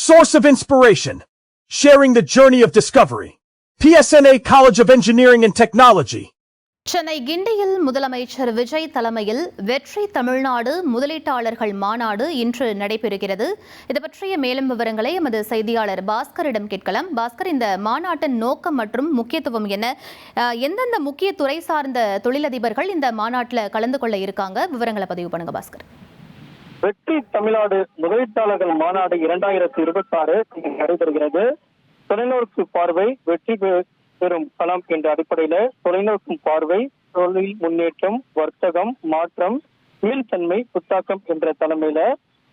Source of inspiration. Sharing the journey of discovery. PSNA College of Engineering and Technology. Chennai கிண்டியில் முதலமைச்சர் விஜய் தலைமையில் வெற்றி தமிழ்நாடு முதலீட்டாளர்கள் மாநாடு இன்று நடைபெறுகிறது. இது பற்றிய மேலும் விவரங்களை எமது செய்தியாளர் பாஸ்கரிடம் கேட்கலாம். பாஸ்கர், இந்த மாநாட்டின் நோக்கம் மற்றும் முக்கியத்துவம் என்ன? எந்தெந்த முக்கிய துறை சார்ந்த தொழிலதிபர்கள் இந்த மாநாட்டில் கலந்து கொள்ள இருக்காங்க? விவரங்களை பதிவு பண்ணுங்க பாஸ்கர். வெற்றி தமிழ்நாடு முதலீட்டாளர்கள் மாநாடு 2026 நடைபெறுகிறது. தொலைநோக்கு பார்வை வெற்றி பெறும் களம் என்ற அடிப்படையில தொலைநோக்கும் பார்வை, தொழில் முன்னேற்றம், வர்த்தகம், மாற்றம், மீள்தன்மை, புத்தாக்கம் என்ற தலைமையில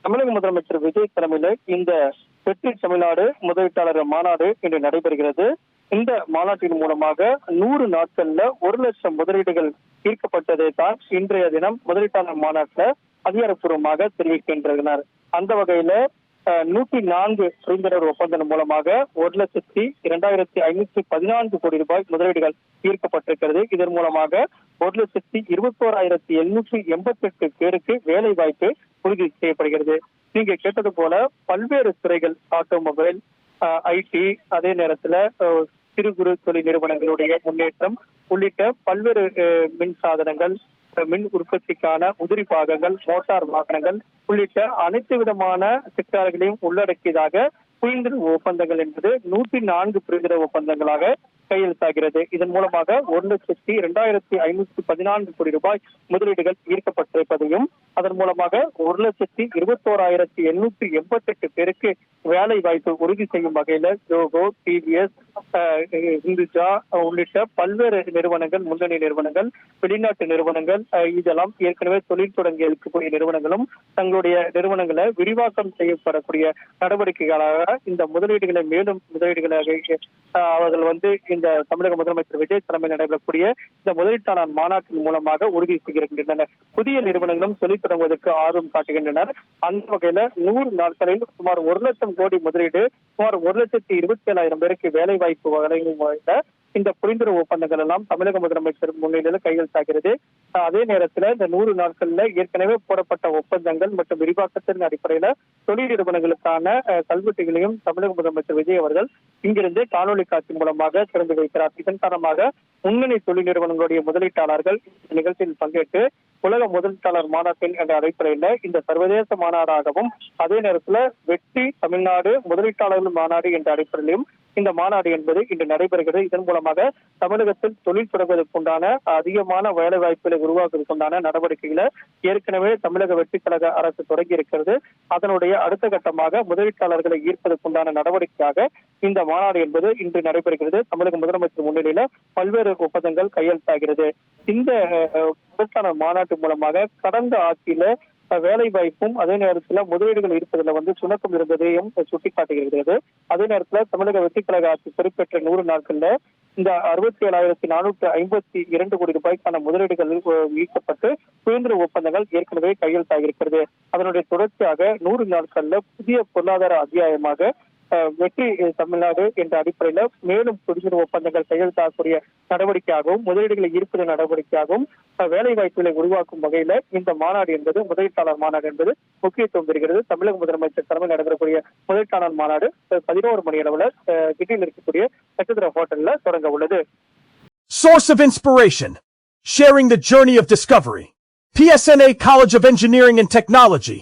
தமிழக முதலமைச்சர் விஜய் தலைமையில இந்த வெற்றி தமிழ்நாடு முதலீட்டாளர்கள் மாநாடு இன்று நடைபெறுகிறது. இந்த மாநாட்டின் மூலமாக 100 நாட்கள்ல 1 லட்சம் முதலீடுகள் ஈர்க்கப்பட்டதை தான் இன்றைய தினம் முதலீட்டாளர் மாநாட்டில் அதிகாரப்பூர்வமாக தெரிவிக்கின்றனர். அந்த வகையில 104 புரிந்துணர்வு ஒப்பந்தம் மூலமாக 1,02,514 கோடி ரூபாய் முதலீடுகள் ஈர்க்கப்பட்டிருக்கிறது. இதன் மூலமாக 1,21,788 பேருக்கு வேலை வாய்ப்பு உறுதி செய்யப்படுகிறது. நீங்க கேட்டது போல பல்வேறு துறைகள், ஆட்டோமொபைல், ஐடி, அதே நேரத்துல சிறு குறு தொழில் நிறுவனங்களுடைய முன்னேற்றம் உள்ளிட்ட பல்வேறு மின் சாதனங்கள், மின் உற்பத்திக்கான உதிரி பாகங்கள், மோட்டார் வாகனங்கள் உள்ளிட்ட அனைத்து விதமான செக்டார்களையும் உள்ளடக்கியதாக புரிந்துணர்வு ஒப்பந்தங்கள் என்பது 104 புரிந்துணர்வு ஒப்பந்தங்களாக கையெழுத்தாகிறது. இதன் மூலமாக 1,02,514 கோடி ரூபாய் முதலீடுகள் ஈர்க்கப்பட்டிருப்பதையும், அதன் மூலமாக 1,21,888 பேருக்கு வேலை வாய்ப்பு உறுதி செய்யும் வகையில ஜோகோ, டிவிஎஸ், இந்துஜா உள்ளிட்ட பல்வேறு நிறுவனங்கள், முன்னணி நிறுவனங்கள், வெளிநாட்டு நிறுவனங்கள், இதெல்லாம் ஏற்கனவே தொழில் தொடங்கி இருக்கக்கூடிய நிறுவனங்களும் தங்களுடைய நிறுவனங்களை விரிவாக்கம் செய்யப்படக்கூடிய நடவடிக்கைகளாக இந்த முதலீடுகளை மேலும் முதலீடுகளாக அவர்கள் இந்த தமிழக முதலமைச்சர் விஜய் தலைமையில் நடைபெறக்கூடிய இந்த முதலீட்டாளர் மாநாட்டின் மூலமாக உறுதி செய்கின்றனர். புதிய நிறுவனங்களும் தொழில் தொடங்குவதற்கு ஆர்வம் காட்டுகின்றனர். அந்த வகையில 100 நாட்களில் சுமார் 1 லட்சம் கோடி முதலீடு, சுமார் 1,27,000 பேருக்கு வேலை வாய்ப்பு வழங்கும் இந்த புரிந்துணர்வு ஒப்பந்தங்கள் எல்லாம் தமிழக முதலமைச்சர் முன்னிலையில் கையெழுத்தாகிறது. அதே நேரத்தில் இந்த 100 நாட்கள்ல ஏற்கனவே போடப்பட்ட ஒப்பந்தங்கள் மற்றும் விரிவாக்கத்தின் அடிப்படையில தொழில் நிறுவனங்களுக்கான கல்வெட்டுகளையும் தமிழக முதலமைச்சர் விஜய் அவர்கள் இங்கிருந்து காணொலி காட்சி மூலமாக திறந்து வைக்கிறார். இதன் காரணமாக முன்னணி தொழில் நிறுவனங்களுடைய முதலீட்டாளர்கள் இந்த நிகழ்ச்சியில் பங்கேற்று உலக முதலீட்டாளர் மாநாட்டின் என்ற அடிப்படையில இந்த சர்வதேச மாநாடாகவும், அதே நேரத்துல வெற்றி தமிழ்நாடு முதலீட்டாளர்கள் மாநாடு என்ற அடிப்படையிலும் இந்த மாநாடு என்பது இன்று நடைபெறுகிறது. இதன் மூலமாக தமிழகத்தில் தொழில் தொடங்குவதற்குண்டான அதிகமான வேலை வாய்ப்புகளை உருவாக்குவதற்குண்டான நடவடிக்கைகளை ஏற்கனவே தமிழக வெற்றி கழக அரசு தொடங்கி இருக்கிறது. அதனுடைய அடுத்த கட்டமாக முதலீட்டாளர்களை ஈர்ப்பதற்குண்டான நடவடிக்கையாக இந்த மாநாடு என்பது இன்று நடைபெறுகிறது. தமிழக முதலமைச்சர் முன்னிலையில பல்வேறு ஒப்பந்தங்கள் கையெழுத்தாகிறது. இந்த முதலீட்டாளர் மாநாட்டு மூலமாக கடந்த ஆட்சியில வேலை வாய்ப்பும் அதே நேரத்துல முதலீடுகள் இருப்பதில் சுணக்கம் இருந்ததையும் சுட்டிக்காட்டுகிறது. அதே நேரத்துல தமிழக வெற்றி கழக ஆட்சி பொறுப்பேற்ற 100 நாட்கள்ல இந்த 67,452 கோடி ரூபாய்க்கான முதலீடுகள் ஈர்க்கப்பட்டு புரிந்துணர்வு ஒப்பந்தங்கள் ஏற்கனவே கையெழுத்தாகியிருக்கிறது. அதனுடைய தொடர்ச்சியாக 100 நாட்கள்ல புதிய பொருளாதார அத்தியாயமாக வெற்றி தமிழ்நாடு என்ற அடிப்படையில மேலும் புரிந்துணர்வு ஒப்பந்தங்கள் கையெழுத்தாகக்கூடிய நடவடிக்கையாகவும், முதலீடுகளை ஈர்ப்பது நடவடிக்கையாகவும், வேலை வாய்ப்புகளை உருவாக்கும் வகையில இந்த மாநாடு என்பது முதலீட்டாளர் மாநாடு என்பது முக்கியத்துவம் பெறுகிறது. தமிழக முதலமைச்சர் தலைமையில் நடைபெறக்கூடிய முதலீட்டாளர் மாநாடு 11 மணி அளவுல கிண்டியில் இருக்கக்கூடிய நட்சத்திர ஹோட்டல்ல தொடங்க உள்ளது. Source of inspiration. Sharing the journey of discovery. PSNA College of Engineering and Technology.